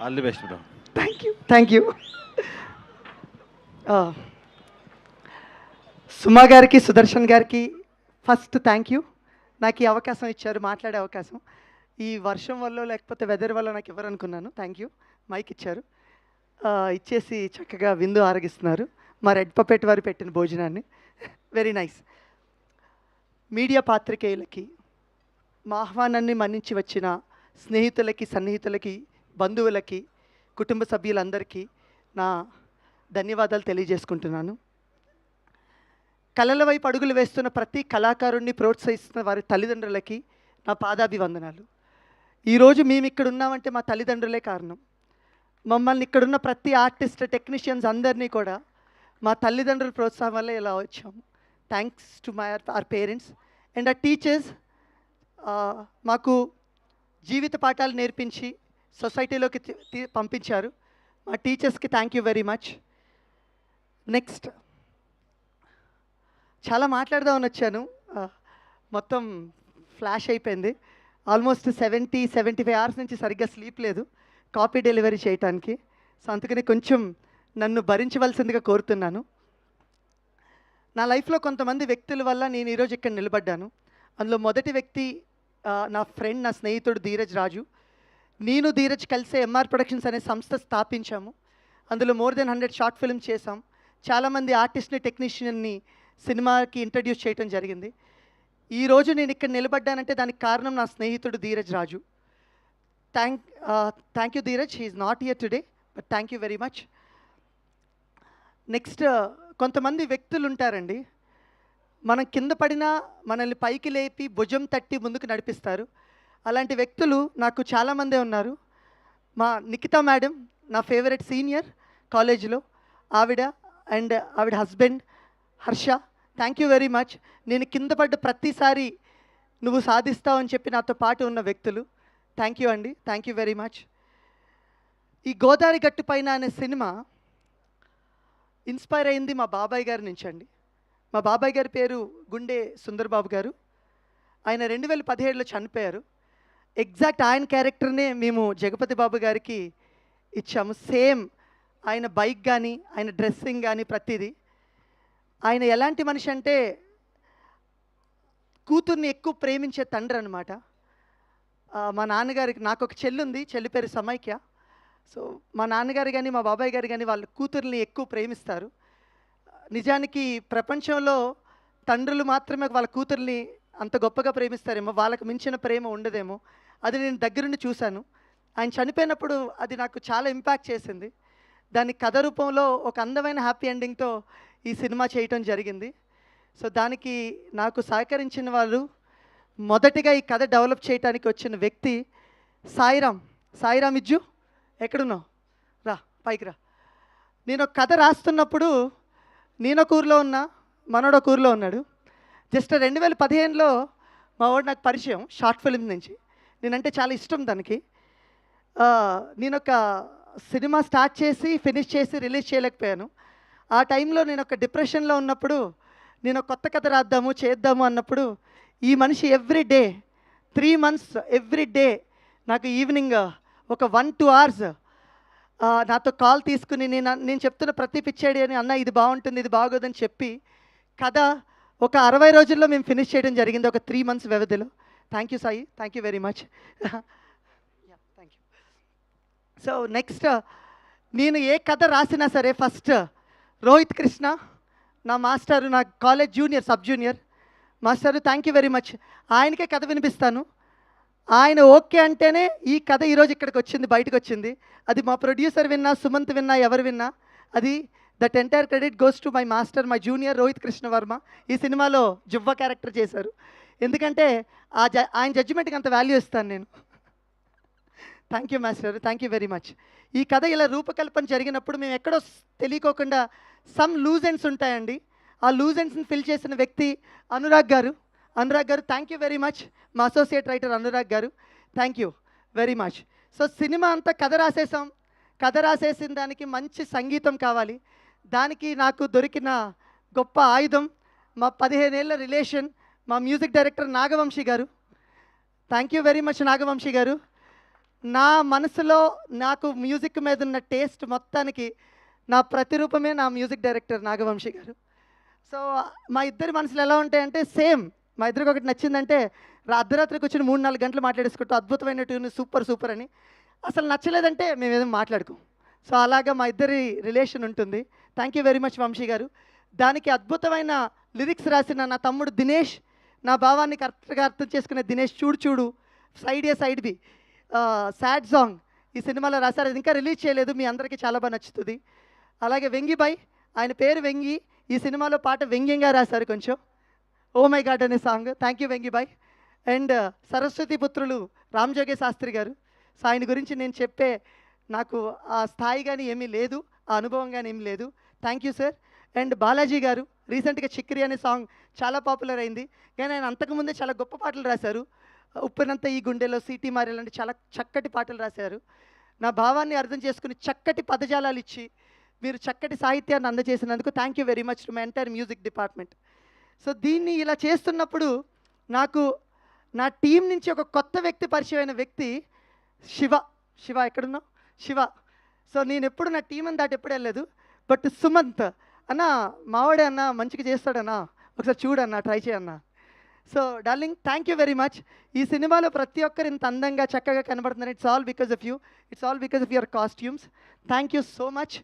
All the best bro. Thank you. సుమా గారికి, సుదర్శన్ గారికి ఫస్ట్ థ్యాంక్ యూ. నాకు ఈ అవకాశం ఇచ్చారు, మాట్లాడే అవకాశం. ఈ వర్షం వల్ల లేకపోతే వెదర్ వల్ల నాకు ఇవ్వరనుకున్నాను. Thank you. మైక్ ఇచ్చారు, ఇచ్చేసి చక్కగా విందు ఆరగిస్తున్నారు. మా రెడ్ పపెట్ వారు పెట్టిన భోజనాన్ని. Very nice. మీడియా పాత్రికేయులకి, మా ఆహ్వానాన్ని మన్నించి వచ్చిన స్నేహితులకి, సన్నిహితులకి, బంధువులకి, కుటుంబ సభ్యులందరికీ నా ధన్యవాదాలు తెలియజేసుకుంటున్నాను. కళల వైపు అడుగులు వేస్తున్న ప్రతి కళాకారుణ్ణి ప్రోత్సహిస్తున్న వారి తల్లిదండ్రులకి నా పాదాభివందనాలు. ఈరోజు మేము ఇక్కడ ఉన్నామంటే మా తల్లిదండ్రులే కారణం. మమ్మల్ని ఇక్కడున్న ప్రతి ఆర్టిస్ట్, టెక్నీషియన్స్ అందరినీ కూడా మా తల్లిదండ్రుల ప్రోత్సాహం వల్ల ఇలా వచ్చాము. Thanks to our parents and our teachers. మాకు జీవిత పాఠాలు నేర్పించి సొసైటీలోకి పంపించారు. మా టీచర్స్కి thank you very much. Next, చాలా మాట్లాడదామని వచ్చాను, మొత్తం ఫ్లాష్ అయిపోయింది. ఆల్మోస్ట్ 75 అవర్స్ నుంచి సరిగ్గా స్లీప్ లేదు కాపీ డెలివరీ చేయటానికి. సో అందుకని కొంచెం నన్ను భరించవలసిందిగా కోరుతున్నాను. నా లైఫ్లో కొంతమంది వ్యక్తుల వల్ల నేను ఈరోజు ఇక్కడ నిలబడ్డాను. అందులో మొదటి వ్యక్తి నా ఫ్రెండ్, నా స్నేహితుడు ధీరజ్ రాజు. నేను ధీరజ్ కలిసే ఎంఆర్ ప్రొడక్షన్స్ అనే సంస్థ స్థాపించాము. అందులో మోర్ దెన్ 100 షార్ట్ ఫిల్మ్ చేసాం. చాలామంది ఆర్టిస్ట్ని, టెక్నీషియన్ని సినిమాకి ఇంట్రడ్యూస్ చేయడం జరిగింది. ఈరోజు నేను ఇక్కడ నిలబడ్డానంటే దానికి కారణం నా స్నేహితుడు Dheeraj Raju. Thank you Dheeraj. He is not here today, but thank you very much. Next, కొంతమంది వ్యక్తులు ఉంటారండి, మనం కింద పడినా మనల్ని పైకి లేపి భుజం తట్టి ముందుకు నడిపిస్తారు. అలాంటి వ్యక్తులు నాకు చాలామందే ఉన్నారు. మా నిఖితా మేడం నా ఫేవరెట్ సీనియర్ కాలేజీలో, ఆవిడ అండ్ ఆవిడ husband Harsha, thank you very much. నేను కింద పడ్డ ప్రతిసారి నువ్వు సాధిస్తావు అని చెప్పి నాతో పాటు ఉన్న వ్యక్తులు, థ్యాంక్ యూ అండి, థ్యాంక్ యూ వెరీ మచ్. ఈ గోదావరి గట్టు పైన అనే సినిమా ఇన్స్పైర్ అయింది మా బాబాయ్ గారి నుంచి అండి. మా బాబాయ్ గారి పేరు గుండె సుందర్బాబు గారు. ఆయన 2017లో చనిపోయారు. ఎగ్జాక్ట్ ఆయన క్యారెక్టర్నే మేము జగపతి బాబు గారికి ఇచ్చాము. సేమ్ ఆయన బైక్ కానీ, ఆయన డ్రెస్సింగ్ కానీ, ప్రతిదీ. ఆయన ఎలాంటి మనిషి అంటే కూతుర్ని ఎక్కువ ప్రేమించే తండ్రి అనమాట. మా నాన్నగారికి, నాకు ఒక చెల్లి ఉంది, చెల్లి పేరు సమైక్య. సో మా నాన్నగారు కానీ, మా బాబాయ్ గారు కానీ వాళ్ళ కూతుర్ని ఎక్కువ ప్రేమిస్తారు. నిజానికి ప్రపంచంలో తండ్రులు మాత్రమే వాళ్ళ కూతుర్ని అంత గొప్పగా ప్రేమిస్తారేమో, వాళ్ళకు మించిన ప్రేమ ఉండదేమో. అది నేను దగ్గరుండి చూశాను. ఆయన చనిపోయినప్పుడు అది నాకు చాలా ఇంపాక్ట్ చేసింది. దాని కథ రూపంలో ఒక అందమైన హ్యాపీ ఎండింగ్తో ఈ సినిమా చేయటం జరిగింది. సో దానికి నాకు సహకరించిన వాళ్ళు, మొదటిగా ఈ కథ డెవలప్ చేయడానికి వచ్చిన వ్యక్తి సాయిరామ్ ఇజ్జు, ఎక్కడున్నావు? రా, పైకి రా. నేను ఒక కథ రాస్తున్నప్పుడు నేను ఒక ఊరిలో ఉన్నా, మనోడు ఒక ఊరిలో ఉన్నాడు. జస్ట్ 2015లో మా వాడు నాకు పరిచయం షార్ట్ ఫిల్మ్ నుంచి. నేనంటే చాలా ఇష్టం దానికి. నేను ఒక సినిమా స్టార్ట్ చేసి ఫినిష్ చేసి రిలీజ్ చేయలేకపోయాను. ఆ టైంలో నేను ఒక డిప్రెషన్లో ఉన్నప్పుడు, నేను కొత్త కథ రాద్దాము చేద్దాము అన్నప్పుడు, ఈ మనిషి every day 3 months every day నాకు ఈవినింగ్ ఒక 1-2 hours నాతో కాల్ తీసుకుని నేను చెప్తున్న ప్రతి పిచ్చాడి అని, అన్న ఇది బాగుంటుంది, ఇది బాగోదని చెప్పి కథ ఒక 60 రోజుల్లో మేము ఫినిష్ చేయడం జరిగింది, ఒక 3 months వ్యవధిలో. Thank you Sai, thank you very much. Thank you. So next, నేను ఏ కథ రాసినా సరే ఫస్ట్ రోహిత్ కృష్ణ నా మాస్టరు, నా college junior, sub junior master, thank you very much. ఆయనకే కథ వినిపిస్తాను. ఆయన ఓకే అంటేనే ఈ కథ ఈరోజు ఇక్కడికి వచ్చింది, బయటకు వచ్చింది. అది మా ప్రొడ్యూసర్ విన్నా, సుమంత్ విన్నా, ఎవరు విన్నా, అది that entire credit goes to my master, my junior Rohit Krishna Varma. ఈ సినిమాలో జువ్వ క్యారెక్టర్ చేశారు. ఎందుకంటే ఆయన జడ్జిమెంట్కి అంత వాల్యూ ఇస్తాను నేను. Thank you master, thank you very much. ఈ కథ ఇలా రూపకల్పన జరిగినప్పుడు మేము ఎక్కడో తెలియకోకుండా సమ్ లూజ్ ఎండ్స్ ఉంటాయండి. ఆ లూజ్ ఎండ్స్ని ఫిల్ చేసిన వ్యక్తి అనురాగ్ గారు. Thank you very much. మా అసోసియేట్ రైటర్ అనురాగ్ గారు, thank you very much. So cinema అంతా కథ రాసేసాం. కథ రాసేసిన దానికి మంచి సంగీతం కావాలి. దానికి నాకు దొరికిన గొప్ప ఆయుధం మా 15 ఏళ్ల రిలేషన్, మా మ్యూజిక్ డైరెక్టర్ నాగవంశీ గారు. Thank you very much Nagavamsi గారు. నా మనసులో నాకు మ్యూజిక్ మీద ఉన్న టేస్ట్ మొత్తానికి నా ప్రతిరూపమే నా మ్యూజిక్ డైరెక్టర్ నాగవంశీ గారు. సో మా ఇద్దరి మనసులు ఎలా ఉంటాయంటే సేమ్. మా ఇద్దరికి ఒకటి నచ్చిందంటే అర్ధరాత్రికి వచ్చిన 3-4 గంటలు మాట్లాడేసుకుంటూ అద్భుతమైన ట్యూన్ సూపర్ సూపర్ అని. అసలు నచ్చలేదంటే మేము ఏదో మాట్లాడుకోం. సో అలాగా మా ఇద్దరి రిలేషన్ ఉంటుంది. Thank you very much Vamsi గారు. దానికి అద్భుతమైన లిరిక్స్ రాసిన నా తమ్ముడు దినేష్, నా భావాన్ని కరెక్ట్గా అర్థం చేసుకునే దినేష్, చూడు చూడు, సైడ్ ఏ సైడ్ బి, సాడ్ సాంగ్ ఈ సినిమాలో రాశారు. అది ఇంకా రిలీజ్ చేయలేదు, మీ అందరికీ చాలా బాగా నచ్చుతుంది. అలాగే వెంగిబాయ్, ఆయన పేరు వెంగి, ఈ సినిమాలో పాట వ్యంగ్యంగా రాశారు కొంచెం, ఓ మై గాడ్ అనే సాంగ్. థ్యాంక్ యూ వెంగిబాయ్. అండ్ సరస్వతి పుత్రులు రామ్జోగే శాస్త్రి గారు. సో ఆయన గురించి నేను చెప్పే నాకు ఆ స్థాయి కానీ ఏమీ లేదు, ఆ అనుభవం కానీ ఏమీ లేదు. Thank you sir. And Balaji గారు రీసెంట్గా చిక్కిరి అనే సాంగ్ చాలా పాపులర్ అయింది, కానీ ఆయన అంతకుముందే చాలా గొప్ప పాటలు రాశారు. ఉప్పెనంత ఈ గుండెలో, సిటీ మారే లాంటి చాలా చక్కటి పాటలు రాశారు. నా భావాన్ని అర్థం చేసుకుని చక్కటి పదజాలాలు ఇచ్చి మీరు చక్కటి సాహిత్యాన్ని అందజేసినందుకు thank you very much to my entire music department. So దీన్ని ఇలా చేస్తున్నప్పుడు నాకు నా టీం నుంచి ఒక కొత్త వ్యక్తి పరిచయం అయిన వ్యక్తి శివ. శివ ఎక్కడున్నావు? శివ. సో నేను ఎప్పుడు నా టీం అని దాటి ఎప్పుడు వెళ్ళలేదు. బట్ సుమంత్ అన్న, మావాడే అన్న, మంచిగా చేస్తాడన్నా, ఒకసారి చూడన్నా, ట్రై చేయన్నా. So darling, thank you very much. ఈ సినిమాలో ప్రతి ఒక్కరు ఇంత అందంగా చక్కగా కనబడుతున్నారు. It's all because of you, it's all because of your costumes. Thank you so much.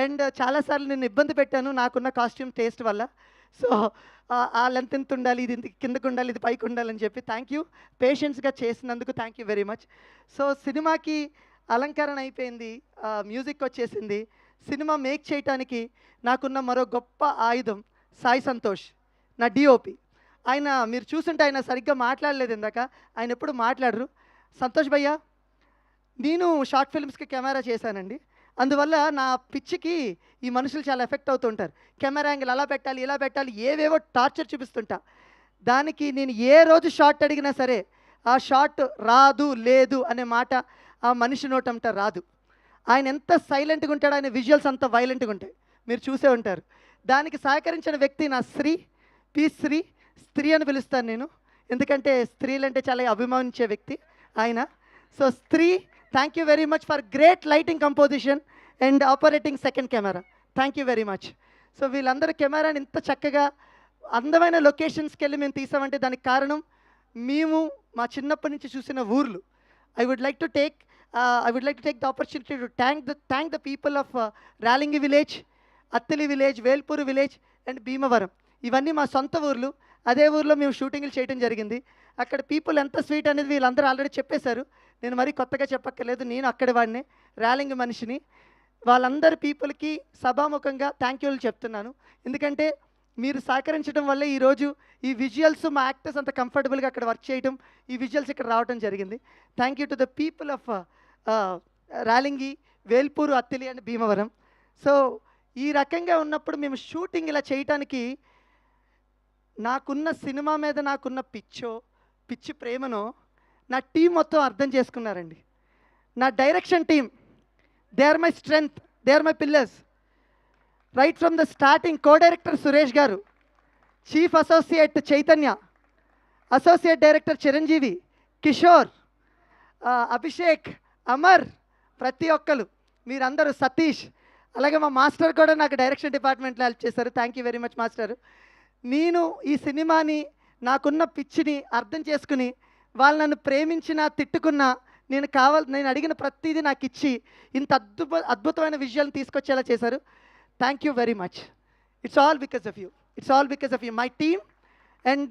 And చాలాసార్లు నేను ఇబ్బంది పెట్టాను నాకున్న కాస్ట్యూమ్ టేస్ట్ వల్ల. సో ఆ లెంత్ ఇంత ఉండాలి, ఇది ఇంత కిందకు ఉండాలి, ఇది పైకి ఉండాలని చెప్పి థ్యాంక్ యూ. పేషెన్స్గా చేసినందుకు thank you very much. So సినిమాకి అలంకరణ అయిపోయింది, మ్యూజిక్ వచ్చేసింది. సినిమా మేక్ చేయటానికి నాకున్న మరో గొప్ప ఆయుధం సాయి సంతోష్, నా డిఓపి. ఆయన మీరు చూస్తుంటే ఆయన సరిగ్గా మాట్లాడలేదు ఇందాక, ఆయన ఎప్పుడు మాట్లాడరు. సంతోష్ భయ్య, నేను షార్ట్ ఫిల్మ్స్కి కెమెరా చేశానండి, అందువల్ల నా పిచ్చికి ఈ మనుషులు చాలా ఎఫెక్ట్ అవుతుంటారు. కెమెరా యాంగిల్ అలా పెట్టాలి, ఇలా పెట్టాలి, ఏవేవో టార్చర్ చూపిస్తుంటా. దానికి నేను ఏ రోజు షార్ట్ అడిగినా సరే ఆ షార్ట్ రాదు లేదు అనే మాట ఆ మనిషి నోటంట రాదు. ఆయన ఎంత సైలెంట్గా ఉంటాడు, ఆయన విజువల్స్ అంత వైలెంట్గా ఉంటాయి, మీరు చూసే ఉంటారు. దానికి సహకరించిన వ్యక్తి నా శ్రీ, పి శ్రీ. స్త్రీ అని పిలుస్తాను నేను, ఎందుకంటే స్త్రీలంటే చాలా అభిమానించే వ్యక్తి ఆయన. సో స్త్రీ, thank you very much for great lighting composition and operating second camera. Thank you very much. So వీళ్ళందరూ కెమెరాని ఇంత చక్కగా అందమైన లొకేషన్స్కి వెళ్ళి మేము తీసామంటే దానికి కారణం మేము మా చిన్నప్పటి నుంచి చూసిన ఊర్లు. I would like to take the opportunity to thank the people of Ralingi village, Attili village, Velpuru village and Bhimavaram. ఇవన్నీ మా సొంత ఊర్లు. అదే ఊర్లో మేము షూటింగ్లు చేయడం జరిగింది. అక్కడ పీపుల్ ఎంత స్వీట్ అనేది వీళ్ళందరూ ఆల్రెడీ చెప్పేశారు, నేను మరీ కొత్తగా చెప్పక్కర్లేదు. నేను అక్కడి వాడిని, రాలింగి మనిషిని. వాళ్ళందరి పీపుల్కి సభాముఖంగా థ్యాంక్ యూలు చెప్తున్నాను. ఎందుకంటే మీరు సహకరించడం వల్లే ఈరోజు ఈ విజువల్స్ మా యాక్టర్స్ అంత కంఫర్టబుల్గా అక్కడ వర్క్ చేయడం, ఈ విజువల్స్ ఇక్కడ రావడం జరిగింది. Thank you to the people of Ralingi, Velpuru, Attili and Bhimavaram. So ఈ రకంగా ఉన్నప్పుడు మేము షూటింగ్ ఇలా చేయటానికి నాకున్న సినిమా మీద నాకున్న పిచ్చి ప్రేమనో నా టీం మొత్తం అర్థం చేసుకున్నారండి. నా direction team, they are my strength, they are my pillars. Right from the starting co director Suresh garu, chief associate Chaitanya, associate director Chiranjeevi, Kishore, Abhishek, Amar, ప్రతి ఒక్కరు మీరందరూ, సతీష్, అలాగే మా మాస్టర్ కూడా నాకు డైరెక్షన్ డిపార్ట్మెంట్లో హెల్ప్ చేశారు. Thank you very much master. నేను ఈ సినిమాని నాకున్న పిచ్చిని అర్థం చేసుకుని వాళ్ళు నన్ను ప్రేమించినా తిట్టుకున్నా నేను అడిగిన ప్రతిదీ నాకు ఇచ్చి ఇంత అద్భుతమైన విజువల్ని తీసుకొచ్చేలా చేశారు. Thank you very much. It's all because of you, it's all because of you my team. And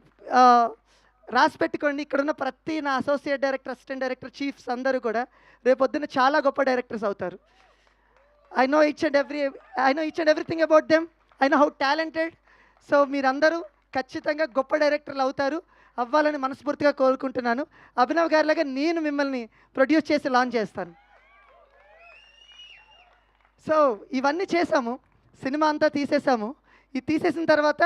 రాసి పెట్టుకోండి, ఇక్కడున్న ప్రతి నా associate director, assistant director, chiefs అందరూ కూడా రేపొద్దున చాలా గొప్ప డైరెక్టర్స్ అవుతారు. I know each and everything about them. I know how talented. So మీరందరూ ఖచ్చితంగా గొప్ప డైరెక్టర్లు అవుతారు, అవ్వాలని మనస్ఫూర్తిగా కోరుకుంటున్నాను. అభినవ్ గారిలాగా నేను మిమ్మల్ని ప్రొడ్యూస్ చేసి లాంచ్ చేస్తాను. సో ఇవన్నీ చేసాము, సినిమా అంతా తీసేసాము. ఇది తీసేసిన తర్వాత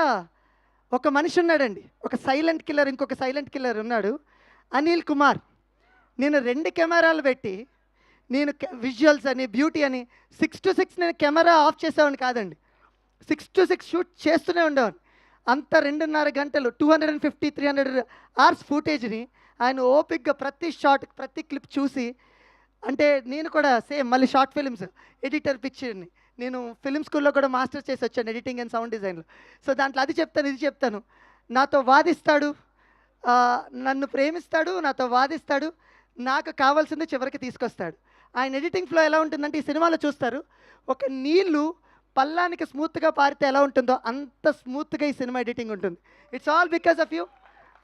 ఒక మనిషి ఉన్నాడండి, ఒక సైలెంట్ కిల్లర్, ఇంకొక సైలెంట్ కిల్లర్ ఉన్నాడు, అనిల్ కుమార్. నేను 2 కెమెరాలు పెట్టి నేను విజువల్స్ అని, బ్యూటీ అని 6 to 6 నేను కెమెరా ఆఫ్ చేసేవాడిని కాదండి. 6 to 6 షూట్ చేస్తూనే ఉండేవాడిని. అంత 2.5 గంటలు 250-300 hours ఫుటేజ్ని ఆయన ఓపిక్గా ప్రతి షాట్, ప్రతి క్లిప్ చూసి అంటే నేను కూడా సేమ్ మళ్ళీ షార్ట్ ఫిల్మ్స్ ఎడిటర్ పిక్చర్ని నేను ఫిల్మ్ స్కూల్లో కూడా మాస్టర్స్ చేసి వచ్చాను ఎడిటింగ్ అండ్ సౌండ్ డిజైన్లో. సో దాంట్లో అది చెప్తాను ఇది చెప్తాను. నాతో వాదిస్తాడు, నన్ను ప్రేమిస్తాడు, నాతో వాదిస్తాడు, నాకు కావాల్సింది చివరికి తీసుకొస్తాడు. ఆయన ఎడిటింగ్ ఫ్లో ఎలా ఉంటుందంటే ఈ సినిమాలో చూస్తారు, ఒక నీళ్లు పల్లానికి స్మూత్గా పారితే ఎలా ఉంటుందో అంత స్మూత్గా ఈ సినిమా ఎడిటింగ్ ఉంటుంది. It's all because of you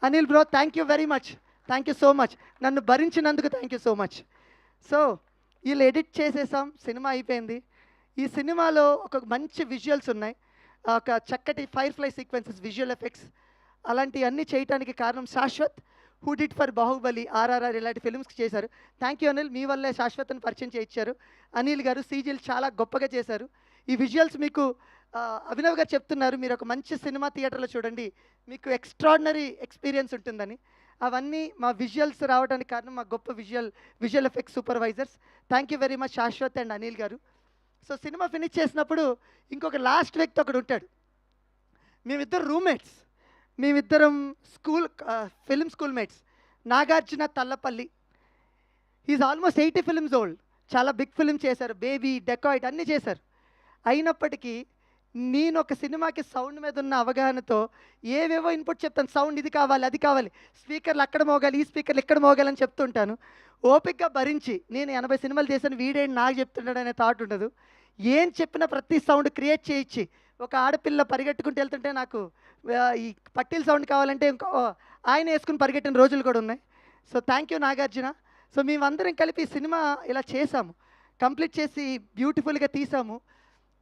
Anil bro. Thank you very much, thank you so much. నన్ను భరించినందుకు thank you so much. So వీళ్ళు ఎడిట్ చేసేసాం, సినిమా అయిపోయింది. ఈ సినిమాలో ఒక మంచి విజువల్స్ ఉన్నాయి, ఒక చక్కటి firefly sequences, visual effects అలాంటివన్నీ చేయడానికి కారణం Shashwat, who did for Baahubali, RRR ఇలాంటి ఫిల్మ్స్కి చేశారు. థ్యాంక్ యూ అనిల్, మీ వల్లే శాశ్వత్ని పరిచయం చేయించారు. అనిల్ గారు సీజీలు చాలా గొప్పగా చేశారు. ఈ విజువల్స్ మీకు అభినవ్ గారు చెప్తున్నారు, మీరు ఒక మంచి సినిమా థియేటర్లో చూడండి, మీకు ఎక్స్ట్రాడినరీ ఎక్స్పీరియన్స్ ఉంటుందని. అవన్నీ మా విజువల్స్ రావడానికి కారణం మా గొప్ప visual effects supervisors. Thank you very much Shashwat and Anil garu. So cinema finish చేసినప్పుడు ఇంకొక లాస్ట్ వ్యక్తి ఒకడు ఉంటాడు. మేమిద్దరు రూమ్మేట్స్, మేమిద్దరం film school mates. Nagarjuna Tallapalli, is almost 80 films old, చాలా బిగ్ ఫిల్మ్ చేశారు, బేబీ, డెకాయిట్ అన్నీ చేశారు. అయినప్పటికీ నేను ఒక సినిమాకి సౌండ్ మీద ఉన్న అవగాహనతో ఏవేవో ఇన్పుట్ చెప్తాను, సౌండ్ ఇది కావాలి అది కావాలి, స్పీకర్లు అక్కడ మోగాలి, ఈ స్పీకర్లు ఇక్కడ మోగాలని చెప్తుంటాను. ఓపికగా భరించి నేను 80 సినిమాలు చేశాను, వీడేంటి నాకు చెప్తున్నాడు అనే థాట్ ఉండదు. ఏం చెప్పినా ప్రతి సౌండ్ క్రియేట్ చేయించి, ఒక ఆడపిల్ల పరిగెట్టుకుంటూ వెళ్తుంటే నాకు ఈ పట్టీల సౌండ్ కావాలంటే ఇంకో ఆయన వేసుకుని పరిగెట్టిన రోజులు కూడా ఉన్నాయి. So thank you Nagarjuna. So మేమందరం కలిపి ఈ సినిమా ఇలా చేసాము, కంప్లీట్ చేసి బ్యూటిఫుల్గా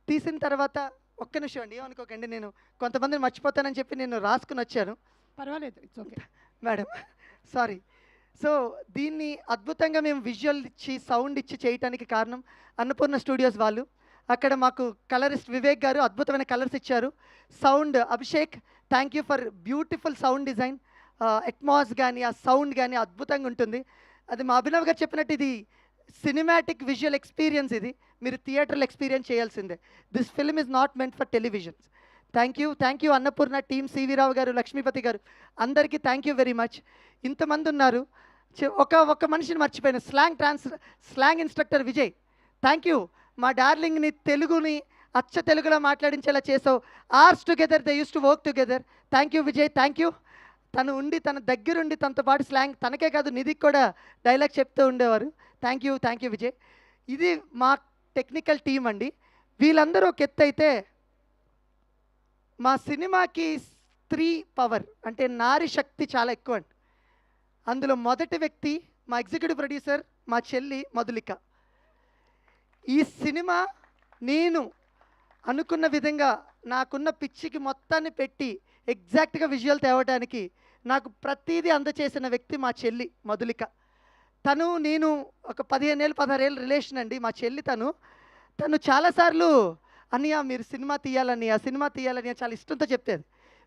తీసిన తర్వాత ఒక్క నిమిషం అండి ఏమనుకోకండి, నేను కొంతమందిని మర్చిపోతానని చెప్పి నేను రాసుకుని వచ్చాను. పర్వాలేదు, it's okay madam, sorry. So దీన్ని అద్భుతంగా మేము విజువల్ ఇచ్చి సౌండ్ ఇచ్చి చేయడానికి కారణం అన్నపూర్ణ స్టూడియోస్ వాళ్ళు. అక్కడ మాకు కలరిస్ట్ వివేక్ గారు అద్భుతమైన కలర్స్ ఇచ్చారు. Sound Abhishek, thank you for beautiful sound design. Atmos కానీ ఆ సౌండ్ కానీ అద్భుతంగా ఉంటుంది. అది మా అభినవ్ గారు చెప్పినట్టు ఇది సినిమాటిక్ విజువల్ ఎక్స్పీరియన్స్, ఇది మీరు థియేటర్లో ఎక్స్పీరియన్స్ చేయాల్సిందే. This film is not meant for televisions. Thank you Annapurna team, CV Rao garu, Lakshmipathi గారు, అందరికీ థ్యాంక్ యూ వెరీ మచ్. ఇంతమంది ఉన్నారు, ఒక మనిషిని మర్చిపోయాను, slang instructor Vijay, thank you. మా డార్లింగ్ని తెలుగుని అచ్చ తెలుగులో మాట్లాడించేలా చేసావు. Ours together they use to work together. Thank you Vijay, thank you. తను ఉండి తన దగ్గరుండి తనతో పాటు స్లాంగ్, తనకే కాదు నిధికి కూడా డైలాగ్ చెప్తూ ఉండేవారు. Thank you Vijay. ఇది మా టెక్నికల్ టీం అండి. వీళ్ళందరూ ఒక ఎత్తు అయితే, మా సినిమాకి స్త్రీ పవర్ అంటే నారీ శక్తి చాలా ఎక్కువ అండి. అందులో మొదటి వ్యక్తి మా ఎగ్జిక్యూటివ్ ప్రొడ్యూసర్, మా చెల్లి మధులిక. ఈ సినిమా నేను అనుకున్న విధంగా నాకున్న పిచ్చికి మొత్తాన్ని పెట్టి ఎగ్జాక్ట్గా విజువల్ తేవడానికి నాకు ప్రతిదీ అందచేసిన వ్యక్తి మా చెల్లి మధులిక. నేను ఒక 15 ఏళ్ళు 16 ఏళ్ళ రిలేషన్ అండి. మా చెల్లి తను చాలాసార్లు అన్నయ్య మీరు సినిమా తీయాలని చాలా ఇష్టంతో చెప్పేది.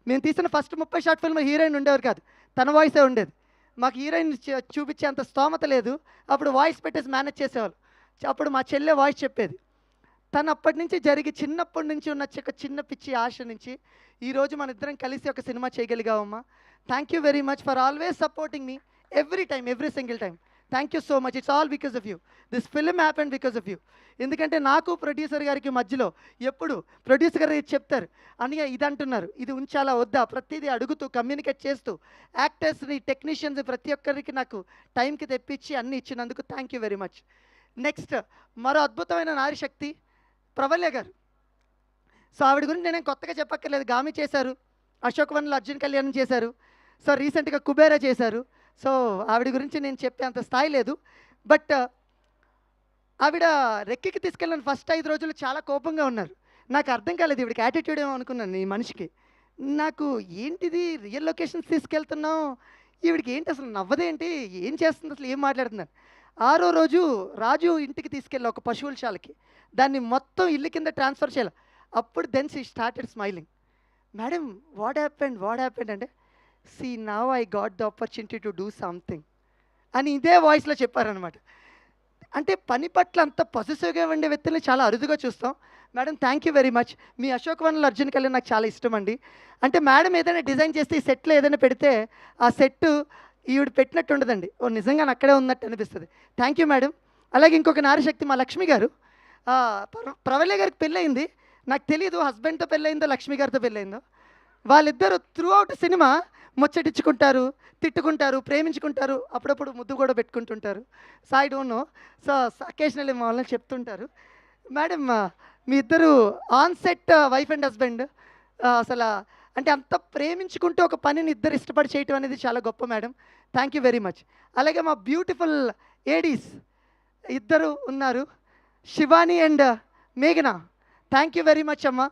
మేము తీసిన ఫస్ట్ 30 షార్ట్ ఫిల్మ్ హీరోయిన్ ఉండేవారు కాదు, తన వాయిసే ఉండేది. మాకు హీరోయిన్ చూపించే అంత స్తోమత లేదు, అప్పుడు వాయిస్ పెట్టేసి మేనేజ్ చేసేవాళ్ళు. అప్పుడు మా చెల్లె వాయిస్ చెప్పేది. తను అప్పటి నుంచి చిన్నప్పటి నుంచి ఉన్న చిన్న పిచ్చి ఆశ నుంచి ఈరోజు మన ఇద్దరం కలిసి ఒక సినిమా చేయగలిగామమ్మా. Thank you very much for always supporting me every time, every single time. Thank you so much. It's all because of you. This film happened because of you. ఎందుకంటే నాకు ప్రొడ్యూసర్ గారికి మధ్యలో ఎప్పుడు ప్రొడ్యూసర్ గారు చెప్తారు, అన్నయ్య ఇది అంటున్నారు, ఇది ఉంచాలా వద్దా, ప్రతిదీ అడుగుతూ కమ్యూనికేట్ చేస్తూ యాక్టర్స్ని, టెక్నీషియన్స్ ప్రతి ఒక్కరికి నాకు టైంకి తెప్పించి అన్నీ ఇచ్చినందుకు thank you very much. Next మరో అద్భుతమైన నారీశక్తి ప్రవల్య గారు. సో ఆవిడ గురించి నేనేం కొత్తగా చెప్పక్కర్లేదు, గామి చేశారు, అశోక్ వన్లో అర్జున్ కళ్యాణ్ చేశారు, సో రీసెంట్గా కుబేరా చేశారు. సో ఆవిడ గురించి నేను చెప్పే అంత స్థాయి లేదు. బట్ ఆవిడ రెక్కికి తీసుకెళ్ళిన ఫస్ట్ 5 రోజులు చాలా కోపంగా ఉన్నారు. నాకు అర్థం కాలేదు, ఈవిడికి యాటిట్యూడ్ ఏమో అనుకున్నాను ఈ మనిషికి. నాకు ఏంటిది రియల్ లొకేషన్స్ తీసుకెళ్తున్నాం, ఈవిడికి ఏంటి అసలు నవ్వదేంటి, ఏం చేస్తుంది అసలు, ఏం మాట్లాడుతున్నారు. 6వ రోజు రాజు ఇంటికి తీసుకెళ్ళి ఒక పశువుల శాలకి, దాన్ని మొత్తం ఇల్లు కింద ట్రాన్స్ఫర్ చేయాలి. అప్పుడు then she started smiling. Madam what happened అంటే, see now I got the opportunity to do something అని ఇదే వాయిస్లో చెప్పారనమాట. అంటే పని పట్ల అంత పాజిటివ్గా ఉండే వ్యక్తుల్ని చాలా అరుదుగా చూస్తాం. Madam thank you very much. మీ అశోక్ వన్లో అర్జున్ కళ్యాణ్ నాకు చాలా ఇష్టం అండి. అంటే మేడం ఏదైనా డిజైన్ చేస్తే ఈ సెట్లో ఏదైనా పెడితే ఆ సెట్ ఈవిడ పెట్టినట్టు ఉండదండి, ఓ నిజంగా అక్కడే ఉన్నట్టు అనిపిస్తుంది. Thank you madam. అలాగే ఇంకొక నారీశక్తి మా లక్ష్మి గారు. ప్రవల్య గారికి పెళ్ళయింది. నాకు తెలియదు హస్బెండ్తో పెళ్ళయిందో లక్ష్మి గారితో పెళ్ళయిందో. వాళ్ళిద్దరూ త్రూ అవుట్ సినిమా ముచ్చటించుకుంటారు, తిట్టుకుంటారు, ప్రేమించుకుంటారు, అప్పుడప్పుడు ముద్దు కూడా పెట్టుకుంటుంటారు. So I don't know. So occasionally మా వాళ్ళని చెప్తుంటారు. మేడం మీ ఇద్దరు on set wife and husband అసలు అంటే అంత ప్రేమించుకుంటూ ఒక పనిని ఇద్దరు ఇష్టపడి చేయటం అనేది చాలా గొప్ప madam. Thank you very much. అలాగే మా బ్యూటిఫుల్ ఏడీస్ ఇద్దరు ఉన్నారు, శివాని అండ్ మేఘన. థ్యాంక్ యూ వెరీ మచ్ అమ్మ.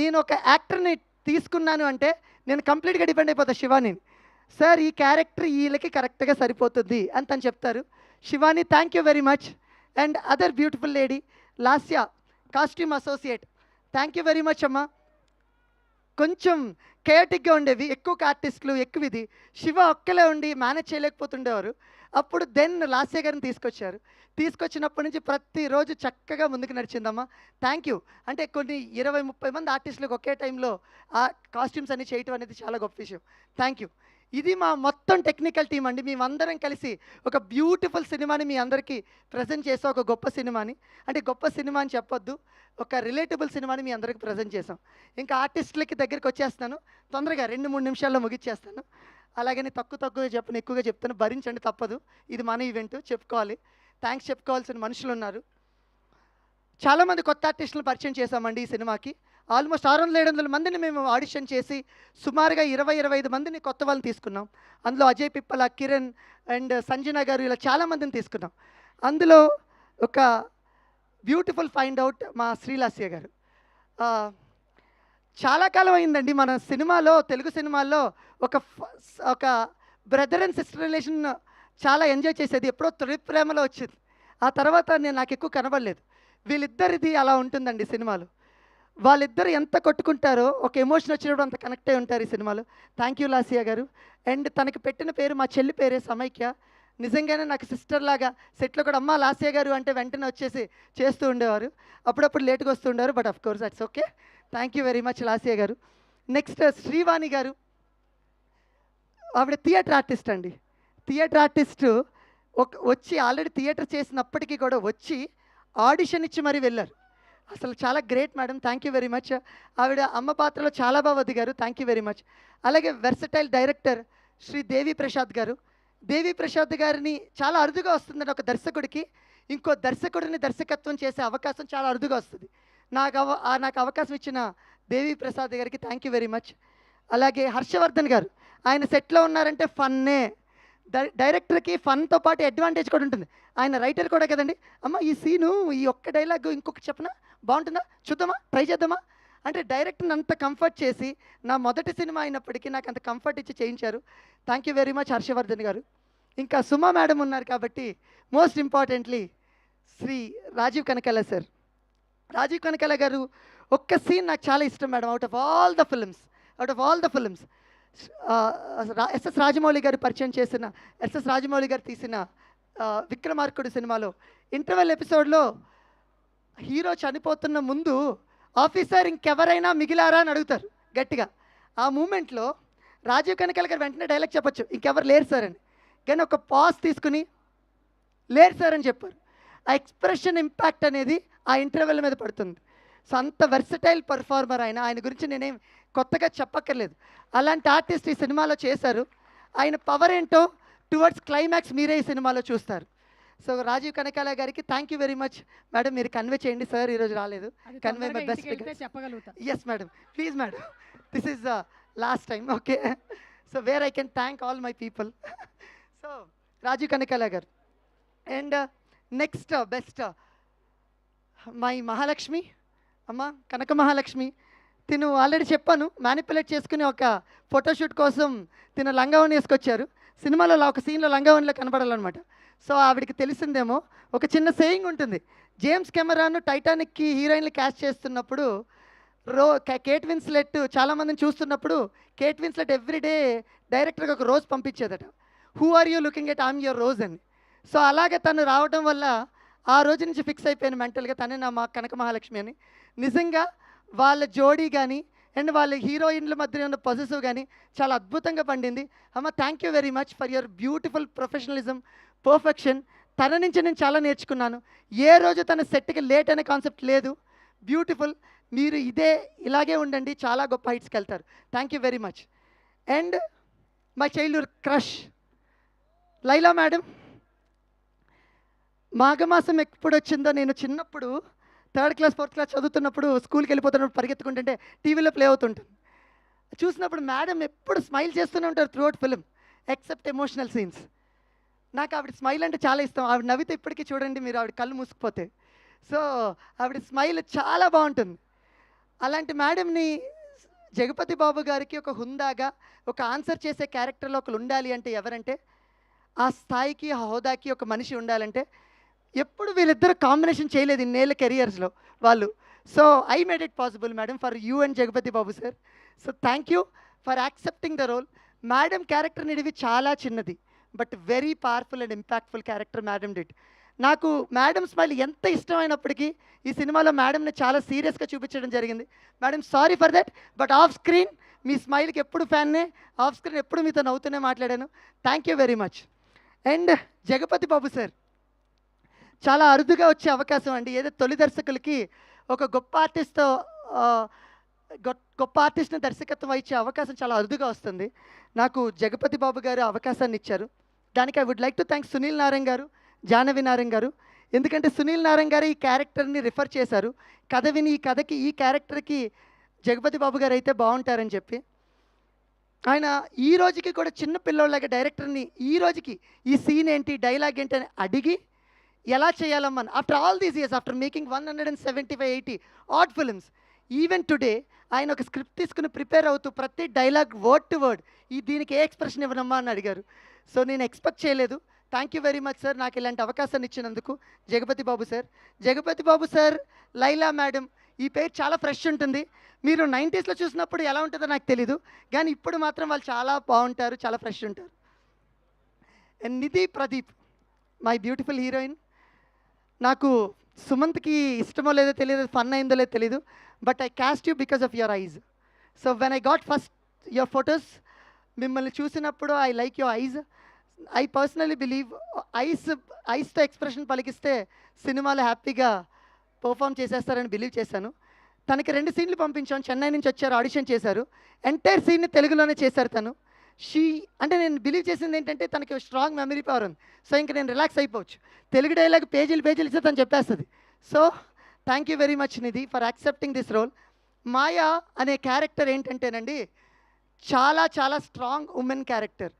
నేను ఒక యాక్టర్ని తీసుకున్నాను అంటే నేను కంప్లీట్గా డిపెండ్ అయిపోతాను శివానీని. సార్ ఈ క్యారెక్టర్ వీళ్ళకి కరెక్ట్గా సరిపోతుంది అని తను చెప్తారు. Shivani thank you very much. And other beautiful lady Lasya, costume associate. Thank you very much అమ్మ. కొంచెం కేయటిక్గా ఉండేవి, ఎక్కువ ఆర్టిస్టులు ఎక్కువ ఇది. శివ ఒక్కలే ఉండి మేనేజ్ చేయలేకపోతుండేవారు. అప్పుడు దెన్ లాస్య గారిని తీసుకొచ్చారు. తీసుకొచ్చినప్పటి నుంచి ప్రతిరోజు చక్కగా ముందుకు నడిచిందమ్మా. Thank you. అంటే కొన్ని 20-30 మంది ఆర్టిస్టులకు ఒకే టైంలో ఆ కాస్ట్యూమ్స్ అన్ని చేయటం అనేది చాలా గొప్ప విషయం. Thank you. ఇది మా మొత్తం టెక్నికల్ టీం అండి. మేమందరం కలిసి ఒక బ్యూటిఫుల్ సినిమాని మీ అందరికీ ప్రజెంట్ చేసాం. ఒక గొప్ప సినిమాని, అంటే గొప్ప సినిమా అని చెప్పొద్దు, ఒక రిలేటబుల్ సినిమాని మీ అందరికి ప్రజెంట్ చేసాం. ఇంకా ఆర్టిస్టులకి దగ్గరికి వచ్చేస్తాను, తొందరగా 2-3 నిమిషాల్లో ముగిచ్చేస్తాను. అలాగని తక్కువగా చెప్పను, ఎక్కువగా చెప్తాను, భరించండి తప్పదు. ఇది మన ఈవెంట్, చెప్పుకోవాలి. థ్యాంక్స్ చెప్పుకోవాల్సిన మనుషులు ఉన్నారు. చాలామంది కొత్త ఆర్టిస్టులను పరిచయం చేశామండి ఈ సినిమాకి. ఆల్మోస్ట్ 600-700 మందిని మేము ఆడిషన్ చేసి సుమారుగా 20-25 మందిని కొత్త వాళ్ళని తీసుకున్నాం. అందులో అజయ్ పిప్పల, కిరణ్ అండ్ సంజన గారు ఇలా చాలామందిని తీసుకున్నాం. అందులో ఒక బ్యూటిఫుల్ ఫైండ్ అవుట్ మా శ్రీలాస్య గారు. చాలా కాలం అయిందండి మన సినిమాలో, తెలుగు సినిమాల్లో ఒక బ్రదర్ అండ్ సిస్టర్ రిలేషన్ చాలా ఎంజాయ్ చేసేది. ఎప్పుడో తొలి ప్రేమలో వచ్చింది, ఆ తర్వాత నాకు ఎక్కువ కనబడలేదు. వీళ్ళిద్దరిది అలా ఉంటుందండి సినిమాలో. వాళ్ళిద్దరు ఎంత కొట్టుకుంటారో, ఒక ఎమోషన్ వచ్చినప్పుడు అంత కనెక్ట్ అయి ఉంటారు ఈ సినిమాలో. థ్యాంక్ యూ లాసియా గారు. అండ్ తనకి పెట్టిన పేరు, మా చెల్లి పేరే సమైక్య. నిజంగానే నాకు సిస్టర్ లాగా సెట్లో కూడా అమ్మ లాసియా గారు అంటే వెంటనే వచ్చేసి చేస్తూ ఉండేవారు. అప్పుడప్పుడు లేట్గా వస్తూ ఉండేవారు, but of course that's okay. Thank you very much Lasya garu. Next Srivani garu. ఆవిడ థియేటర్ ఆర్టిస్ట్ అండి. థియేటర్ ఆర్టిస్టు వచ్చి ఆల్రెడీ థియేటర్ చేసినప్పటికీ కూడా వచ్చి ఆడిషన్ ఇచ్చి మరీ వెళ్ళారు. అసలు చాలా great madam, thank you very much. ఆవిడ అమ్మ పాత్రలో చాలా బాగా వదిగారు, థ్యాంక్ యూ వెరీ మచ్. అలాగే వెర్సటైల్ డైరెక్టర్ శ్రీ దేవి ప్రసాద్ గారు. దేవి ప్రసాద్ గారిని చాలా అరుదుగా వస్తుందండి ఒక దర్శకుడికి. ఇంకో దర్శకుడిని దర్శకత్వం చేసే అవకాశం చాలా అరుదుగా వస్తుంది. నాకు అవకాశం ఇచ్చిన దేవి ప్రసాద్ గారికి థ్యాంక్ యూ వెరీ మచ్. అలాగే హర్షవర్ధన్ గారు, ఆయన సెట్లో ఉన్నారంటే ఫన్నే. డైరెక్టర్కి ఫన్తో పాటు అడ్వాంటేజ్ కూడా ఉంటుంది. ఆయన రైటర్ కూడా కదండి. అమ్మ ఈ సీను, ఈ ఒక్క డైలాగ్ ఇంకొకటి చెప్పనా, బాగుంటుందా, చూద్దామా, ట్రై చేద్దామా అంటే డైరెక్టర్ని అంత కంఫర్ట్ చేసి, నా మొదటి సినిమా అయినప్పటికీ నాకు అంత కంఫర్ట్ ఇచ్చి చేయించారు. Thank you very much Harshavardhan గారు. ఇంకా సుమా మేడం ఉన్నారు కాబట్టి most importantly Shri Rajeev Kanakala sir. Rajeev Kanakala గారు ఒక్క సీన్ నాకు చాలా ఇష్టం madam. Out of all the films SS Rajamouli గారు పరిచయం చేసిన, ఎస్ఎస్ రాజమౌళి గారు తీసిన విక్రమార్కుడు సినిమాలో ఇంటర్వెల్ ఎపిసోడ్లో హీరో చనిపోతున్న ముందు ఆఫీసర్ ఇంకెవరైనా మిగిలారా అని అడుగుతారు గట్టిగా. ఆ మూమెంట్లో రాజీవ్ కనకాల గారు వెంటనే డైలాగ్ చెప్పచ్చు, ఇంకెవరు లేరు సార్ అని. కానీ ఒక పాజ్ తీసుకుని లేరు సార్ అని చెప్పారు. ఆ ఎక్స్ప్రెషన్ ఇంపాక్ట్ అనేది ఆ ఇంటర్వెల్ మీద పడుతుంది. సో అంత వెర్సటైల్ పర్ఫార్మర్ ఆయన గురించి నేనేం కొత్తగా చెప్పక్కర్లేదు. అలాంటి ఆర్టిస్ట్ ఈ సినిమాలో చేశారు. ఆయన పవర్ ఏంటో టువర్డ్స్ క్లైమాక్స్ మీరే ఈ సినిమాలో చూస్తారు. సో రాజీవ్ కనకాల గారికి thank you very much madam. మీరు కన్వే చేయండి సార్, ఈరోజు రాలేదు. Convey my best. Yes madam, please madam, this is last time, okay. So where I can thank all my people. So Rajeev Kanakala garu. And next best my Mahalakshmi అమ్మ, కనక మహాలక్ష్మి. తిను already చెప్పాను, manipulate చేసుకుని ఒక photoshoot కోసం తిను లంగావని వేసుకొచ్చారు. సినిమాలో ఒక సీన్లో లంగావనిలో కనపడాలన్నమాట. సో ఆవిడికి తెలిసిందేమో, ఒక చిన్న సేయింగ్ ఉంటుంది. జేమ్స్ కెమెరాను టైటానిక్కి హీరోయిన్లు క్యాస్ట్ చేస్తున్నప్పుడు కేట్ విన్స్లెట్ చాలామందిని చూస్తున్నప్పుడు కేట్ విన్స్లెట్ ఎవ్రీడే డైరెక్టర్కి ఒక రోజ్ పంపించేదట. Who are you looking at, I'm your rose అని. సో అలాగే తను రావడం వల్ల ఆ రోజు నుంచి ఫిక్స్ అయిపోయాను మెంటల్గా, తనే నా కనక మహాలక్ష్మి అని. నిజంగా వాళ్ళ జోడీ కానీ అండ్ వాళ్ళ హీరోయిన్ల మధ్య ఉన్న పొజిటివ్ కానీ చాలా అద్భుతంగా పండింది. అమ్మ thank you very much for your beautiful professionalism, perfection. తన నుంచి నేను చాలా నేర్చుకున్నాను. ఏ రోజు తన సెట్కి లేట్ అనే కాన్సెప్ట్ లేదు. బ్యూటిఫుల్. మీరు ఇలాగే ఉండండి, చాలా గొప్ప హైట్స్కి వెళ్తారు. Thank you very much. And my childhood crush Laila madam. మాఘమాసం ఎప్పుడు వచ్చిందో, నేను చిన్నప్పుడు 3rd క్లాస్ 4th క్లాస్ చదువుతున్నప్పుడు స్కూల్కి వెళ్ళిపోతున్నప్పుడు పరిగెత్తుకుంటుంటే టీవీలో ప్లే అవుతుంటుంది. చూసినప్పుడు మేడం ఎప్పుడు స్మైల్ చేస్తూనే ఉంటారు throughout film except emotional scenes. నాకు ఆవిడ స్మైల్ అంటే చాలా ఇష్టం. ఆవిడ నవ్వితే ఇప్పటికీ చూడండి మీరు, ఆవిడ కళ్ళు మూసుకుపోతే. సో ఆవిడ స్మైల్ చాలా బాగుంటుంది. అలాంటి మేడంని జగపతి బాబు గారికి ఒక హుందాగా ఒక ఆన్సర్ చేసే క్యారెక్టర్లో ఒకరు ఉండాలి అంటే ఎవరంటే, ఆ స్థాయికి ఆ హోదాకి ఒక మనిషి ఉండాలంటే ఎప్పుడు వీళ్ళిద్దరు కాంబినేషన్ చేయలేదు ఇన్నేళ్ళ కెరియర్స్లో వాళ్ళు. So I made it possible madam for you and Jagapathi Babu sir. So thank you for accepting the role. Madam character నిడివి చాలా చిన్నది, but very powerful and impactful character madam did. నాకు మేడం స్మైల్ ఎంత ఇష్టమైనప్పటికీ ఈ సినిమాలో మేడంని చాలా సీరియస్గా చూపించడం జరిగింది. Madam sorry for that, but off screen మీ స్మైల్కి ఎప్పుడు ఫ్యాన్నే, ఆఫ్ స్క్రీన్ ఎప్పుడు మీతో నవ్వుతూనే మాట్లాడాను. Thank you very much. And Jagapathi Babu sir చాలా అరుదుగా వచ్చే అవకాశం అండి. ఏదో తొలి దర్శకులకి ఒక గొప్ప ఆర్టిస్ట్తో గొప్ప ఆర్టిస్ట్ని దర్శకత్వం ఇచ్చే అవకాశం చాలా అరుదుగా వస్తుంది. నాకు జగపతి బాబు గారు అవకాశాన్ని ఇచ్చారు. దానికి I would like to thank Sunil Narayan గారు, జాహ్నవి నారాయణ్ గారు. ఎందుకంటే సునీల్ నారాయణ్ గారు ఈ క్యారెక్టర్ని రిఫర్ చేశారు. కథ విని ఈ కథకి ఈ క్యారెక్టర్కి జగపతి బాబు గారు అయితే బాగుంటారని చెప్పి, ఆయన ఈ రోజుకి కూడా చిన్న పిల్లోళ్ళగా డైరెక్టర్ని ఈ రోజుకి ఈ సీన్ ఏంటి, డైలాగ్ ఏంటి అని అడిగి ఎలా చేయాలమ్మని after all these years, after making 175-80 odd films, even today ఆయన ఒక స్క్రిప్ట్ తీసుకుని ప్రిపేర్ అవుతూ ప్రతి డైలాగ్ వర్డ్ టు వర్డ్ దీనికి ఏ ఎక్స్ప్రెషన్ ఇవ్వనమ్మా అని అడిగారు. సో నేను ఎక్స్పెక్ట్ చేయలేదు. Thank you very much sir నాకు ఇలాంటి అవకాశాన్ని ఇచ్చినందుకు Jagapathi Babu sir. Jagapathi Babu sir, Laila madam, ఈ పేరు చాలా ఫ్రెష్ ఉంటుంది. మీరు 90sలో చూసినప్పుడు ఎలా ఉంటుందో నాకు తెలీదు, కానీ ఇప్పుడు మాత్రం వాళ్ళు చాలా బాగుంటారు, చాలా ఫ్రెష్ ఉంటారు. And Nidhi Pradeep, my beautiful heroine. నాకు సుమంత్కి ఇష్టమో లేదో తెలియదు, ఫన్ అయిందో లేదో తెలీదు, but I cast you because of your eyes. So when I got first your photos, మిమ్మల్ని చూసినప్పుడు I like your eyes. I personally believe ఐస్తో ఎక్స్ప్రెషన్ పలికిస్తే సినిమాలో హ్యాపీగా పర్ఫామ్ చేసేస్తారని బిలీవ్ చేశాను. తనకి 2 సీన్లు పంపించాను, చెన్నై నుంచి వచ్చారు, ఆడిషన్ చేశారు, ఎంటైర్ సీన్ని తెలుగులోనే చేశారు తను. అంటే నేను బిలీవ్ చేసింది ఏంటంటే తనకి స్ట్రాంగ్ మెమరీ పవర్ ఉంది. సో ఇంక నేను రిలాక్స్ అయిపోవచ్చు. తెలుగు డైలాగ్ పేజీలు ఇస్తే తను చెప్పేస్తుంది. So thank you very much Nidhi for accepting this role. Maya అనే క్యారెక్టర్ ఏంటంటేనండి చాలా చాలా స్ట్రాంగ్ ఉమెన్ క్యారెక్టర్.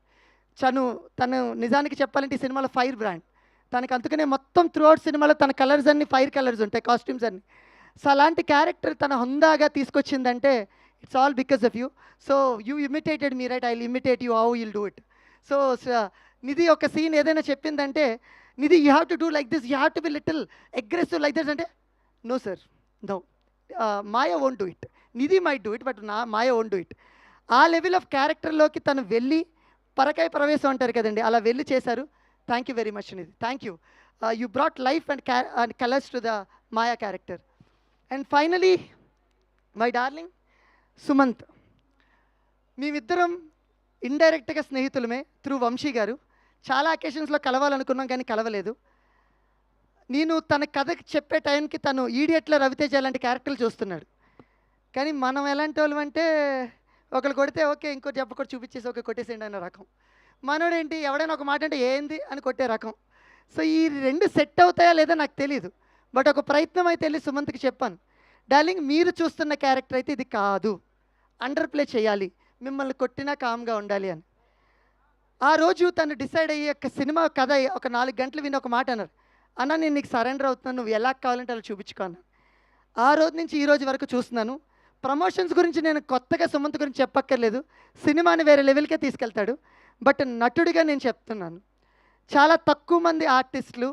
తను నిజానికి చెప్పాలంటే ఈ సినిమాలో ఫైర్ బ్రాండ్. తనకు అందుకనే మొత్తం త్రూఅవుట్ సినిమాలో తన కలర్స్ అన్నీ ఫైర్ కలర్స్ ఉంటాయి, కాస్ట్యూమ్స్ అన్నీ. సో అలాంటి క్యారెక్టర్ తన హుందాగా తీసుకొచ్చిందంటే it's all because of you. So you imitated me right, I will imitate you, how you'll do it. So Nidhi ఒక సీన్ ఏదైనా చెప్పిందంటే, Nidhi you have to do like this, you have to be little aggressive like this అంటే, no sir, no, Maya won't do it, Nidhi might do it, but Maya won't do it. ఆ level of క్యారెక్టర్లోకి తను వెళ్ళి పరకాయ ప్రవేశం అంటారు కదండి, అలా వెళ్ళి చేశారు. Thank you very much Nidhi, thank you. You brought life and colours to the Maya character. And finally my darling Sumanth. మేమిద్దరం ఇండైరెక్ట్గా స్నేహితులమే త్రూ వంశీ గారు. చాలా అకేషన్స్లో కలవాలనుకున్నాం కానీ కలవలేదు. నేను తన కథకి చెప్పే టైంకి తను ఈడియట్లో రవితేజ లాంటి క్యారెక్టర్లు చూస్తున్నాడు. కానీ మనం ఎలాంటి వాళ్ళం అంటే ఒకరు కొడితే ఓకే, ఇంకో జబ్బ కూడా చూపించేసి ఓకే కొట్టేసేయండి అన్న రకం. మనోడేంటి ఎవడైనా ఒక మాట అంటే ఏంది అని కొట్టే రకం. సో ఈ 2 సెట్ అవుతాయా లేదా నాకు తెలీదు, బట్ ఒక ప్రయత్నం అయితే వెళ్ళి సుమంత్కి చెప్పాను, డార్లింగ్ మీరు చూస్తున్న క్యారెక్టర్ అయితే ఇది కాదు, అండర్ ప్లే చేయాలి, మిమ్మల్ని కొట్టినా కామ్గా ఉండాలి అని. ఆ రోజు తను డిసైడ్ అయ్యి ఒక సినిమా కథ ఒక 4 గంటలు విని ఒక మాట అన్నారు, అన్న నేను నీకు సరెండర్ అవుతున్నాను, నువ్వు ఎలా కావాలంటే అలా చూపించుకున్నాను. ఆ రోజు నుంచి ఈ రోజు వరకు చూస్తున్నాను. ప్రమోషన్స్ గురించి నేను కొత్తగా సుమంత్ గురించి చెప్పక్కర్లేదు, సినిమాని వేరే లెవెల్కే తీసుకెళ్తాడు. బట్ నటుడిగా నేను చెప్తున్నాను, చాలా తక్కువ మంది ఆర్టిస్టులు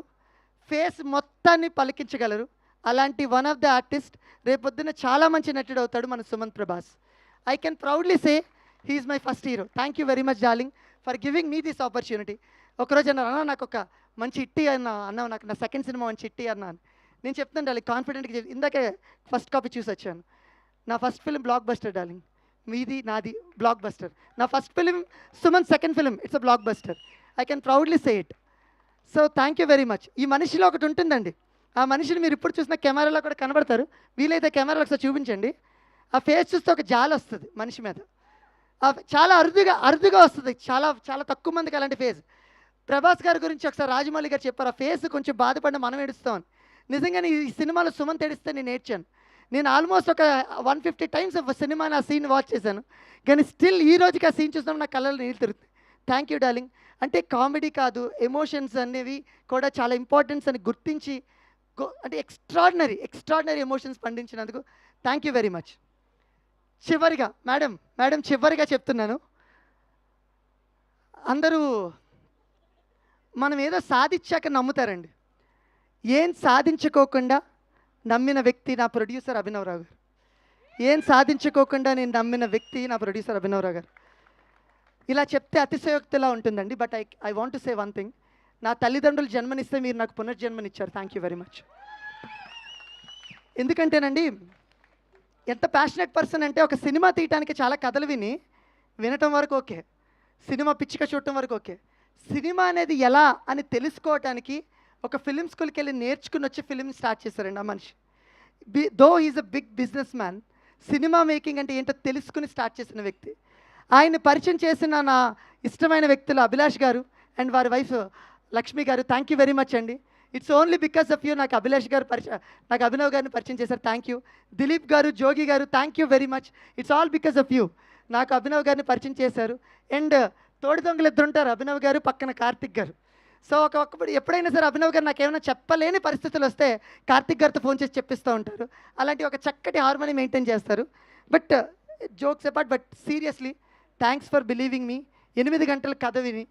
ఫేస్ మొత్తాన్ని పలికించగలరు. అలాంటి వన్ ఆఫ్ ద ఆర్టిస్ట్ రేపొద్దున చాలా మంచి నటుడు అవుతాడు మన Sumanth Prabhas. I can proudly say he's my first hero. Thank you very much darling for giving me this opportunity. ఒకరోజు అన్నారు, అన్న నాకు ఒక మంచి హిట్టి అన్నావు, నాకు నా సెకండ్ సినిమా మంచి హిట్టి అన్నాను. నేను చెప్తాను డార్లింగ్ కాన్ఫిడెంట్గా, ఇందాకే ఫస్ట్ కాపీ చూసి వచ్చాను. నా first film block buster darling, మీది నాది బ్లాక్ బస్టర్. నా first film Sumanth second film, it's a block buster. I can proudly say it. So thank you very much. ఈ మనిషిలో ఒకటి ఉంటుందండి, ఆ మనిషిని మీరు ఇప్పుడు చూసిన కెమెరాలో కూడా కనబడతారు, వీలైతే కెమెరాలో ఒకసారి చూపించండి. ఆ ఫేస్ చూస్తే ఒక జాలి వస్తుంది మనిషి మీద, చాలా అరుదుగా వస్తుంది, చాలా చాలా తక్కువ మందికి అలాంటి ఫేస్. ప్రభాస్ గారి గురించి ఒకసారి రాజమౌళి గారు చెప్పారు, ఆ ఫేస్ కొంచెం బాధపడిన మనం ఏడుస్తామని. నిజంగానే ఈ సినిమాలో సుమంత్ ఏడిస్తే నేను ఏడ్చాను. నేను ఆల్మోస్ట్ ఒక 150 టైమ్స్ సినిమాని ఆ సీన్ వాచ్ చేశాను, కానీ స్టిల్ ఈ రోజుకి ఆ సీన్ చూసినప్పుడు నా కళ్ళలో నీళ్ళు తిరుగుతుంది. Thank you darling. అంటే కామెడీ కాదు, ఎమోషన్స్ అనేవి కూడా చాలా ఇంపార్టెన్స్ అని గుర్తించి అంటే ఎక్స్ట్రాడినరీ ఎమోషన్స్ పండించినందుకు థ్యాంక్ యూ వెరీ మచ్. చివరిగా మేడం చివరిగా చెప్తున్నాను, అందరూ మనం ఏదో సాధించాక నమ్ముతారండి. ఏం సాధించుకోకుండా నమ్మిన వ్యక్తి నా ప్రొడ్యూసర్ అభినవరావు గారు. ఏం సాధించుకోకుండా నేను నమ్మిన వ్యక్తి నా ప్రొడ్యూసర్ అభినవరావు గారు. ఇలా చెప్తే అతిశయోక్తిలా ఉంటుందండి, but I want to say one thing. నా తల్లిదండ్రులు జన్మనిస్తే మీరు నాకు పునర్జన్మనిచ్చారు. Thank you very much. ఎందుకంటేనండి, ఎంత ప్యాషనెట్ పర్సన్ అంటే, ఒక సినిమా తీయటానికి చాలా కథలు వినటం వరకు ఓకే, సినిమా పిచ్చిక చూడటం వరకు ఓకే, సినిమా అనేది ఎలా అని తెలుసుకోవటానికి ఒక ఫిలిం స్కూల్కి వెళ్ళి నేర్చుకుని వచ్చి ఫిలిం స్టార్ట్ చేశారండి ఆ మనిషి. Though is a big business man, సినిమా మేకింగ్ అంటే ఏంటో తెలుసుకుని స్టార్ట్ చేసిన వ్యక్తి. ఆయన పరిచయం చేసిన నా ఇష్టమైన వ్యక్తులు అభిలాష్ గారు అండ్ వారి వైఫ్ లక్ష్మి గారు. థ్యాంక్ యూ వెరీ మచ్ అండి. It's only because of you నాకు అభిలాష్ గారు నాకు అభినవ్ గారిని పరిచయం చేశారు. Thank you. దిలీప్ గారు, జోగి గారు, thank you very much. It's all because of you నాకు అభినవ్ గారిని పరిచయం చేశారు. అండ్ తోడి దొంగలు ఇద్దరు ఉంటారు, అభినవ్ గారు పక్కన కార్తిక్ గారు. సో ఒకప్పుడు ఎప్పుడైనా సరే అభినవ్ గారు నాకు ఏమైనా చెప్పలేని పరిస్థితులు వస్తే కార్తిక్ గారితో ఫోన్ చేసి చెప్పిస్తూ ఉంటారు. అలాంటి ఒక చక్కటి హార్మోని మెయింటైన్ చేస్తారు. But jokes apart, but seriously thanks for believing me. 8 గంటల కథ విని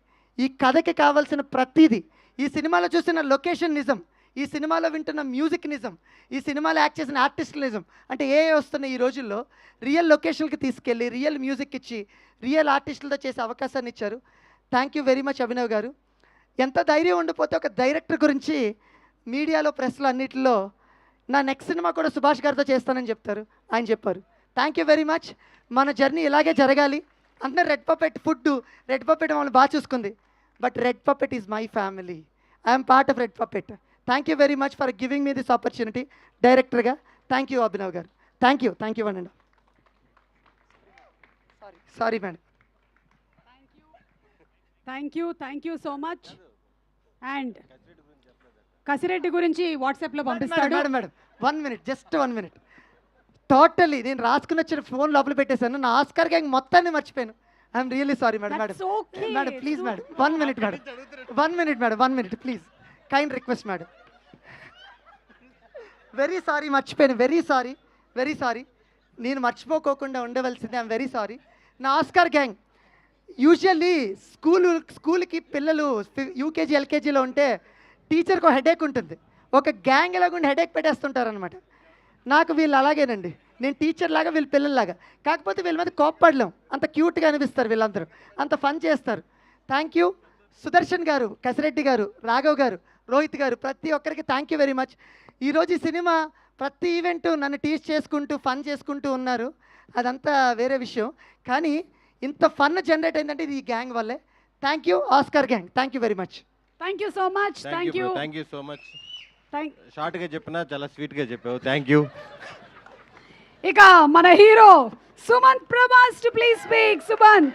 ఈ కథకి కావాల్సిన ప్రతిదీ, ఈ సినిమాలో చూసిన లొకేషన్ నిజం, ఈ సినిమాలో వింటున్న మ్యూజిక్ నిజం, ఈ సినిమాలో యాక్ట్ చేసిన ఆర్టిస్టులు నిజం. అంటే వస్తున్న ఈ రోజుల్లో రియల్ లొకేషన్కి తీసుకెళ్ళి రియల్ మ్యూజిక్ ఇచ్చి రియల్ ఆర్టిస్టులతో చేసే అవకాశాన్ని ఇచ్చారు. Thank you very much Abhinav గారు. ఎంత ధైర్యం ఉండిపోతే ఒక డైరెక్టర్ గురించి మీడియాలో, ప్రెస్లో అన్నిటిలో నా నెక్స్ట్ సినిమా కూడా సుభాష్ గారితో చేస్తానని చెప్తారు, ఆయన చెప్పారు. Thank you very much. మన జర్నీ ఇలాగే జరగాలి. అందరూ రెడ్ పపెట్ మమ్మల్ని బాగా చూసుకుంది, but red puppet is my family. I'm part of red puppet. Thank you very much for giving me this opportunity డైరెక్టర్గా. థ్యాంక్ యూ అభినవ్ గారు. థ్యాంక్ యూ అండి. Sorry madam. Thank you so much. And Kasireddy గురించి వాట్సాప్లో పంపిస్తాడు. Madam 1 minute, just 1 minute. Totally నేను రాసుకుని వచ్చిన phone లోపల పెట్టేశాను, నా ఆస్కార్ గ్యాంగ్ మొత్తాన్ని మర్చిపోయాను. I'm really sorry madam. Madam please madam 1 minute madam, 1 minute please, kind request madam. Very sorry, మర్చిపోయాను. Very sorry. నేను మర్చిపోకోకుండా ఉండవలసింది. I'm very sorry. నా ఆస్కార్ గ్యాంగ్ యూజువల్లీ స్కూల్కి పిల్లలు యూకేజీ ఎల్కేజీలో ఉంటే టీచర్కి ఒక హెడేక్ ఉంటుంది, ఒక గ్యాంగ్ లాగా హెడేక్ పెట్టేస్తుంటారనమాట. నాకు వీళ్ళు అలాగేనండి, నేను టీచర్ లాగా, వీళ్ళు పిల్లల్లాగా. కాకపోతే వీళ్ళ మీద కోప్పడలేం, అంత క్యూట్గా అనిపిస్తారు వీళ్ళందరూ, అంత ఫన్ చేస్తారు. థ్యాంక్ యూ సుదర్శన్ గారు, కసిరెడ్డి గారు, రాఘవ్ గారు, రోహిత్ గారు, ప్రతి ఒక్కరికి థ్యాంక్ యూ వెరీ మచ్. ఈరోజు ఈ సినిమా ప్రతి ఈవెంట్ నన్ను టీచ్ చేసుకుంటూ ఫన్ చేసుకుంటూ ఉన్నారు, అదంతా వేరే విషయం. కానీ ఇంత ఫన్ జనరేట్ అయిందంటే ఇది ఈ గ్యాంగ్ వల్లే. Thank you Oscar gang. Thank you very much. Thank you so much. Thank you so much. షార్ట్గా చెప్పినా చాలా స్వీట్గా చెప్పావు. Thank you. ఇక మన hero Sumanth Prabhas to please speak. Sumanth.